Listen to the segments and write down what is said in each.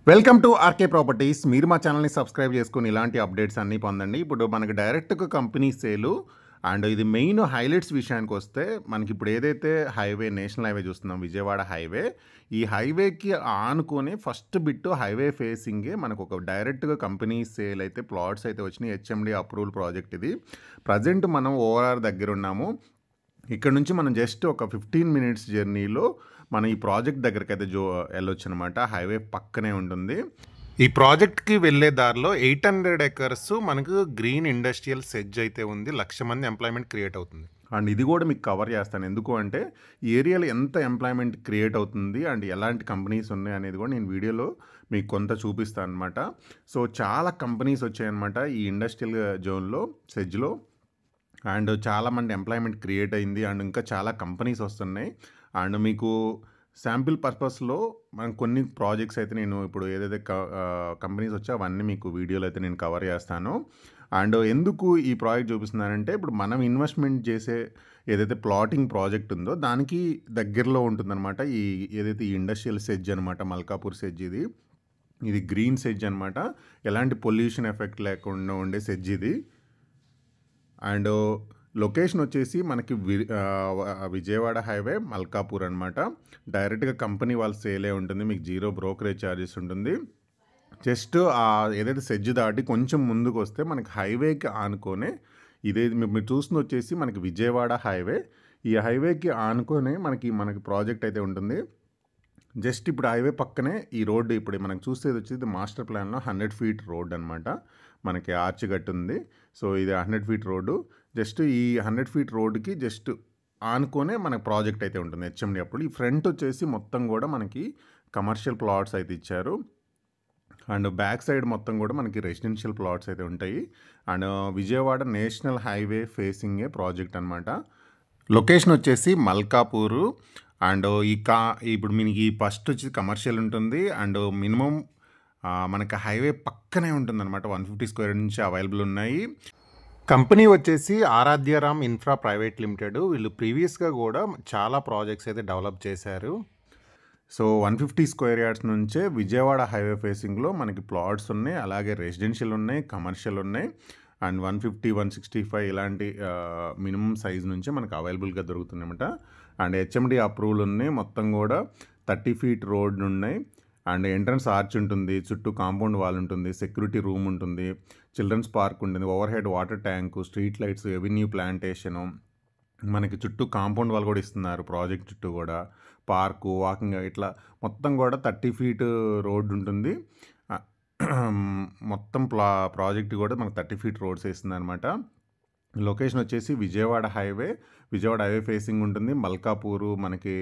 Welcome to RK properties. మీరు మా ఛానల్ని సబ్స్క్రైబ్ చేసుకుని ఇలాంటి అప్డేట్స్ అన్నీ పొందండి. ఇప్పుడు మనకి డైరెక్ట్గా కంపెనీ సేలు అండ్ ఇది మెయిన్ హైలైట్స్ విషయానికి వస్తే మనకి ఇప్పుడు ఏదైతే హైవే నేషనల్ హైవే చూస్తున్నాం, విజయవాడ హైవే, ఈ హైవేకి ఆనుకొని ఫస్ట్ బిట్ హైవే ఫేసింగే మనకు ఒక డైరెక్ట్గా కంపెనీ సేల్ అయితే ప్లాట్స్ అయితే వచ్చినాయి. హెచ్ఎండి అప్రూవల్ ప్రాజెక్ట్ ఇది. ప్రజెంట్ మనం ఓఆర్ఆర్ దగ్గర ఉన్నాము. ఇక్కడ నుంచి మనం జస్ట్ ఒక 15 మినిట్స్ జర్నీలో మనం ఈ ప్రాజెక్ట్ దగ్గరికి అయితే వెళ్ళొచ్చు అనమాట. హైవే పక్కనే ఉంటుంది. ఈ ప్రాజెక్ట్కి వెళ్ళే దారిలో 800 ఎకర్స్ మనకు గ్రీన్ ఇండస్ట్రియల్ సెజ్ అయితే ఉంది. 1,00,000 మంది ఎంప్లాయ్మెంట్ క్రియేట్ అవుతుంది. అండ్ ఇది కూడా మీకు కవర్ చేస్తాను. ఎందుకు అంటే ఈ ఏరియాలో ఎంత ఎంప్లాయ్మెంట్ క్రియేట్ అవుతుంది అండ్ ఎలాంటి కంపెనీస్ ఉన్నాయి అనేది కూడా నేను వీడియోలో మీకు కొంత చూపిస్తాను అనమాట. సో చాలా కంపెనీస్ వచ్చాయన్నమాట ఈ ఇండస్ట్రియల్ జోన్లో, సెజ్లో. అండ్ చాలామంది ఎంప్లాయ్మెంట్ క్రియేట్ అయింది అండ్ ఇంకా చాలా కంపెనీస్ వస్తున్నాయి. అండ్ మీకు శాంపిల్ పర్పస్లో మనం కొన్ని ప్రాజెక్ట్స్ అయితే నేను ఇప్పుడు ఏదైతే కంపెనీస్ వచ్చా అవన్నీ మీకు వీడియోలో అయితే నేను కవర్ చేస్తాను. అండ్ ఎందుకు ఈ ప్రాజెక్ట్ చూపిస్తున్నానంటే ఇప్పుడు మనం ఇన్వెస్ట్మెంట్ చేసే ఏదైతే ప్లాటింగ్ ప్రాజెక్ట్ ఉందో దానికి దగ్గరలో ఉంటుందన్నమాట ఈ ఏదైతే ఈ ఇండస్ట్రియల్ సెజ్ అనమాట, మల్కాపూర్ సెజ్. ఇది గ్రీన్ సెజ్ అనమాట. ఎలాంటి పొల్యూషన్ ఎఫెక్ట్ లేకుండా ఉండే సెజ్ ఇది. అండ్ లొకేషన్ వచ్చేసి మనకి విజయవాడ హైవే, మల్కాపూర్ అనమాట. డైరెక్ట్గా కంపెనీ వాళ్ళ సేలే ఉంటుంది. మీకు 0 బ్రోకరేజ్ ఛార్జెస్ ఉంటుంది. జస్ట్ ఏదైతే సెజ్ దాటి కొంచెం ముందుకు వస్తే మనకి హైవేకి ఆనుకొనే ఇదే మీరు చూస్తుంది వచ్చేసి మనకి విజయవాడ హైవే. ఈ హైవేకి ఆనుకొనే మనకి ప్రాజెక్ట్ అయితే ఉంటుంది. జస్ట్ ఇప్పుడు హైవే పక్కనే ఈ రోడ్డు ఇప్పుడు మనకు చూసేది వచ్చేది మాస్టర్ ప్లాన్లో 100 ఫీట్ రోడ్ అనమాట. మనకి ఆర్చ్ గట్టు ఉంది. సో ఇది 100 ఫీట్ రోడ్డు. జస్ట్ ఈ 100 ఫీట్ రోడ్డుకి జస్ట్ ఆనుకొనే మనకు ప్రాజెక్ట్ అయితే ఉంటుంది హెచ్ఎండి అప్పుడు. ఈ ఫ్రంట్ వచ్చేసి మొత్తం కూడా మనకి కమర్షియల్ ప్లాట్స్ అయితే ఇచ్చారు. అండ్ బ్యాక్ సైడ్ మొత్తం కూడా మనకి రెసిడెన్షియల్ ప్లాట్స్ అయితే ఉంటాయి. అండ్ విజయవాడ నేషనల్ హైవే ఫేసింగే ప్రాజెక్ట్ అనమాట. లొకేషన్ వచ్చేసి మల్కాపూరు. అండ్ ఇప్పుడు మనకి ఫస్ట్ వచ్చి కమర్షియల్ ఉంటుంది. అండ్ మినిమం మనకి హైవే పక్కనే ఉంటుంది అనమాట. 150 స్క్వేర్ నుంచి అవైలబుల్ ఉన్నాయి. కంపెనీ వచ్చేసి ఆరాధ్యరామ్ ఇన్ఫ్రా ప్రైవేట్ లిమిటెడ్. వీళ్ళు ప్రీవియస్గా కూడా చాలా ప్రాజెక్ట్స్ అయితే డెవలప్ చేశారు. సో 150 స్క్వేర్ యార్డ్స్ నుంచే విజయవాడ హైవే ఫేసింగ్లో మనకి ప్లాట్స్ ఉన్నాయి, అలాగే రెసిడెన్షియల్ ఉన్నాయి, కమర్షియల్ ఉన్నాయి. అండ్ 150, 165 ఇలాంటి మినిమం సైజ్ నుంచే మనకు అవైలబుల్గా దొరుకుతుందన్నమాట. అండ్ హెచ్ఎండి అప్రూవల్ ఉన్నాయి. మొత్తం కూడా 30 ఫీట్ రోడ్ ఉన్నాయి. అండ్ ఎంట్రన్స్ ఆర్చ్ ఉంటుంది, చుట్టూ కాంపౌండ్ వాల్ ఉంటుంది, సెక్యూరిటీ రూమ్ ఉంటుంది, చిల్డ్రన్స్ పార్క్ ఉంటుంది, over head water tank, street lights, avenue plantation, మనకి చుట్టూ కాంపౌండ్ వాల్ కూడా ఇస్తున్నారు. ప్రాజెక్ట్ చుట్టూ కూడా పార్కు, వాకింగ్ ఇట్లా మొత్తం కూడా 30 ఫీట్ రోడ్ ఉంటుంది. మొత్తం ప్రాజెక్ట్ కూడా మనకు 30 ఫీట్ రోడ్స్ వేస్తుంది అనమాట. లొకేషన్ వచ్చేసి విజయవాడ హైవే ఫేసింగ్ ఉంటుంది. మల్కాపూరు మనకి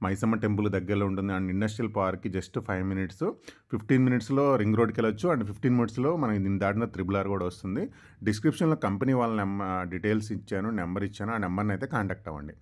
మైసమ్మ టెంపుల్ దగ్గరలో ఉంటుంది. అండ్ ఇండస్ట్రియల్ పార్క్కి జస్ట్ 5 మినిట్స్, 15 మినిట్స్లో రింగ్ రోడ్కి వెళ్ళొచ్చు. అండ్ 15 మినిట్స్లో మనకి దీన్ని దాటిన RRR కూడా వస్తుంది. డిస్క్రిప్షన్లో కంపెనీ వాళ్ళ డీటెయిల్స్ ఇచ్చాను, నెంబర్ ఇచ్చాను. ఆ నెంబర్ని అయితే కాంటాక్ట్ అవ్వండి.